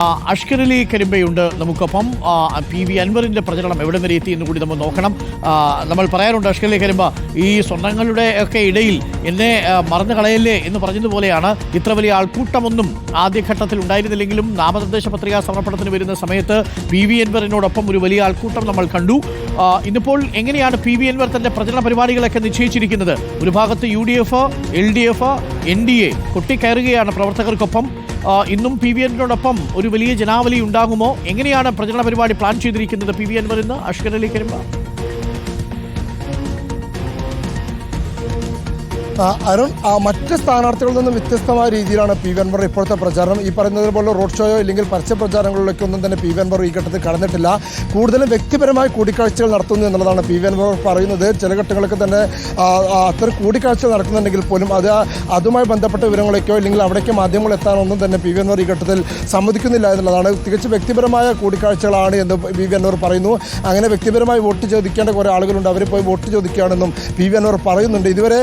അഷ്കർ അലി കരിമ്പയുണ്ട് നമുക്കൊപ്പം. P V അൻവറിൻ്റെ പ്രചരണം എവിടെ വരെ എത്തി എന്ന് കൂടി നമ്മൾ നോക്കണം. നമ്മൾ പറയാറുണ്ട് അഷ്കർ അലി കരിമ്പ ഈ സ്വർണ്ണങ്ങളുടെ ഒക്കെ ഇടയിൽ എന്നെ മറന്നു കളയല്ലേ എന്ന് പറഞ്ഞതുപോലെയാണ്. ഇത്ര വലിയ ആൾക്കൂട്ടമൊന്നും ആദ്യഘട്ടത്തിൽ ഉണ്ടായിരുന്നില്ലെങ്കിലും നാമനിർദ്ദേശ പത്രികാ സമർപ്പണത്തിന് വരുന്ന സമയത്ത് പി വി അൻവറിനോടൊപ്പം ഒരു വലിയ ആൾക്കൂട്ടം നമ്മൾ കണ്ടു. ഇന്നിപ്പോൾ എങ്ങനെയാണ് പി വി അൻവർ തൻ്റെ പ്രചരണ പരിപാടികളൊക്കെ നിശ്ചയിച്ചിരിക്കുന്നത്? ഒരു ഭാഗത്ത് UDF, LDF, NDA കൊട്ടിക്കയറുകയാണ് പ്രവർത്തകർക്കൊപ്പം. ഇന്നും പി വി അൻവറിനോടൊപ്പം ഒരു വലിയ ജനാവലി ഉണ്ടാകുമോ? എങ്ങനെയാണ് പ്രചരണ പരിപാടി പ്ലാൻ ചെയ്തിരിക്കുന്നത് പി വി അൻവർ ഇന്ന്? അഷ്കർ അലി കരിമ്പ. അരുൺ, മറ്റ് സ്ഥാനാർത്ഥികളിൽ നിന്നും വ്യത്യസ്തമായ രീതിയിലാണ് പി വി അൻവർ ഇപ്പോഴത്തെ പ്രചാരണം. ഈ പറയുന്നത് പോലെ റോഡ് ഷോയോ ഇല്ലെങ്കിൽ പരസ്യ പ്രചാരണങ്ങളിലേക്ക് ഒന്നും തന്നെ പി വി അൻവർ ഈ ഘട്ടത്തിൽ കടന്നിട്ടില്ല. കൂടുതലും വ്യക്തിപരമായി കൂടിക്കാഴ്ചകൾ നടത്തുന്നു എന്നുള്ളതാണ് പി വി അൻവർ പറയുന്നത്. ചില ഘട്ടങ്ങളൊക്കെ തന്നെ അത്തരം കൂടിക്കാഴ്ചകൾ നടക്കുന്നുണ്ടെങ്കിൽ പോലും അതുമായി ബന്ധപ്പെട്ട വിവരങ്ങളേക്കോ ഇല്ലെങ്കിൽ അവിടേക്ക് മാധ്യമങ്ങൾ എത്താനൊന്നും തന്നെ പി വി അൻവർ ഈ ഘട്ടത്തിൽ സമ്മതിക്കുന്നില്ല എന്നുള്ളതാണ്. തികച്ചും വ്യക്തിപരമായ കൂടിക്കാഴ്ചകളാണ് എന്ന് പി വി അൻവർ പറയുന്നു. അങ്ങനെ വ്യക്തിപരമായി വോട്ട് ചോദിക്കേണ്ട കുറേ ആളുകളുണ്ട്, അവർ പോയി വോട്ട് ചോദിക്കുകയാണെന്നും പി വി അൻവർ പറയുന്നുണ്ട്. ഇതുവരെ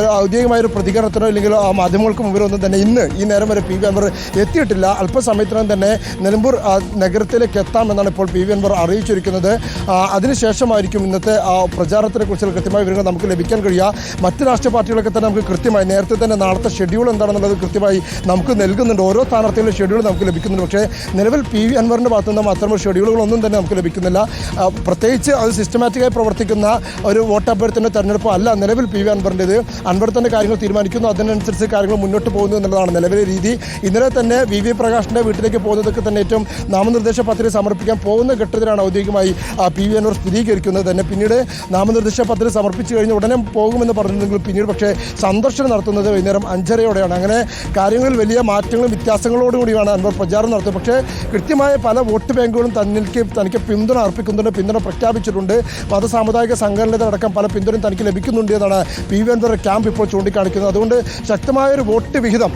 ഔദ്യോഗികമായൊരു പ്രതികരണത്തിനോ ഇല്ലെങ്കിൽ മാധ്യമങ്ങൾക്ക് മുമ്പിലൊന്നും തന്നെ ഈ നേരം വരെ പി വി അൻവർ എത്തിയിട്ടില്ല. അല്പസമയത്തിനും തന്നെ നിലമ്പൂർ നഗരത്തിലേക്ക് എത്താമെന്നാണ് ഇപ്പോൾ പി വി അൻവർ അറിയിച്ചിരിക്കുന്നത്. അതിനുശേഷമായിരിക്കും ഇന്നത്തെ പ്രചാരണത്തിനെ കുറിച്ചുള്ള കൃത്യമായ വിവരങ്ങൾ നമുക്ക് ലഭിക്കാൻ കഴിയുക. മറ്റ് രാഷ്ട്രീയ പാർട്ടികളൊക്കെ തന്നെ നമുക്ക് കൃത്യമായി നേരത്തെ തന്നെ നാളത്തെ ഷെഡ്യൂൾ എന്താണെന്നുള്ളത് കൃത്യമായി നമുക്ക് നൽകുന്നുണ്ട്. ഓരോ സ്ഥാനാർത്ഥികളുടെ ഷെഡ്യൂൾ നമുക്ക് ലഭിക്കുന്നുണ്ട്. പക്ഷേ നിലവിൽ പി വി അൻവറിൻ്റെ ഭാഗത്തു നിന്നും അത്തരം ഷെഡ്യൂളുകളൊന്നും തന്നെ നമുക്ക് ലഭിക്കുന്നില്ല. പ്രത്യേകിച്ച് അത് സിസ്റ്റമാറ്റിക്കായി പ്രവർത്തിക്കുന്ന ഒരു വോട്ട് അഭ്യർത്ഥന തെരഞ്ഞെടുപ്പ് അല്ല നിലവിൽ പി വി അൻവറിൻ്റേത്. അൻവർ തന്നെ കാര്യങ്ങൾ തീരുമാനിക്കുന്നു, അതിനനുസരിച്ച് കാര്യങ്ങൾ മുന്നോട്ട് പോകുന്നു എന്നുള്ളതാണ് നിലവിലെ രീതി. ഇന്നലെ തന്നെ വി പ്രകാശിൻ്റെ വീട്ടിലേക്ക് പോകുന്നതൊക്കെ തന്നെ ഏറ്റവും നാമനിർദ്ദേശ പത്രിക സമർപ്പിക്കാൻ പോകുന്ന ഘട്ടത്തിലാണ് ഔദ്യോഗികമായി പി വി അൻവർ സ്ഥിരീകരിക്കുന്നത് തന്നെ. പിന്നീട് നാമനിർദ്ദേശ പത്രിക സമർപ്പിച്ചു കഴിഞ്ഞ് ഉടനെ പോകുമെന്ന് പറഞ്ഞിരുന്നെങ്കിൽ പിന്നീട് പക്ഷേ സന്ദർശനം നടത്തുന്നത് വൈകുന്നേരം 5:30 അങ്ങനെ കാര്യങ്ങളിൽ വലിയ മാറ്റങ്ങളും വ്യത്യാസങ്ങളോടുകൂടിയാണ് അൻവർ പ്രചാരണം നടത്തുന്നത്. പക്ഷേ കൃത്യമായ പല വോട്ട് ബാങ്കുകളും തനിക്ക് പിന്തുണ അർപ്പിക്കുന്നുണ്ട്, പിന്തുണ പ്രഖ്യാപിച്ചിട്ടുണ്ട്. മതസാമുദായിക സംഘടനകളടക്കം പല പിന്തുണയും തനിക്ക് ലഭിക്കുന്നുണ്ട് എന്നാണ് പി വി അൻവർ ക്യാമ്പ് ഇപ്പോൾ ചൂണ്ടിക്കാണിക്കുന്നത്. അതുകൊണ്ട് ശക്തമായൊരു വോട്ട് വിഹിതം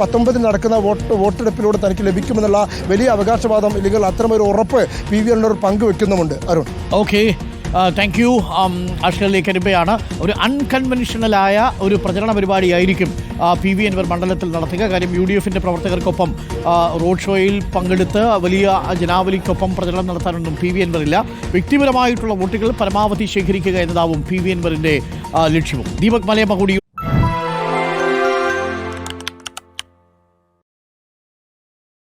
19 നടക്കുന്ന വോട്ടെടുപ്പിലൂടെ തനിക്ക് ലഭിക്കുമെന്നുള്ള വലിയ അവകാശവാദം ഇല്ലെങ്കിൽ അത്തരമൊരു ഉറപ്പ് പി വി അൻവർ പങ്കുവെക്കുന്നുമുണ്ട്. Arun, okay, thank you. Ashkar Ali കരിമ്പയാണ്. ഒരു അൺകൺവെൻഷനലായ ഒരു പ്രചരണ പരിപാടിയായിരിക്കും പി വി അൻവർ മണ്ഡലത്തിൽ നടത്തുക. കാര്യം UDFൻ്റെ പ്രവർത്തകർക്കൊപ്പം റോഡ് ഷോയിൽ പങ്കെടുത്ത് വലിയ ജനാവലിക്കൊപ്പം പ്രചരണം നടത്താനൊന്നും പി വി അൻവർ ഇല്ല. വ്യക്തിപരമായിട്ടുള്ള വോട്ടുകൾ പരമാവധി ശേഖരിക്കുക എന്നതാവും പി വി അൻവറിൻ്റെ ലക്ഷ്യവും. ദീപക് മലയമ്മ കൂടി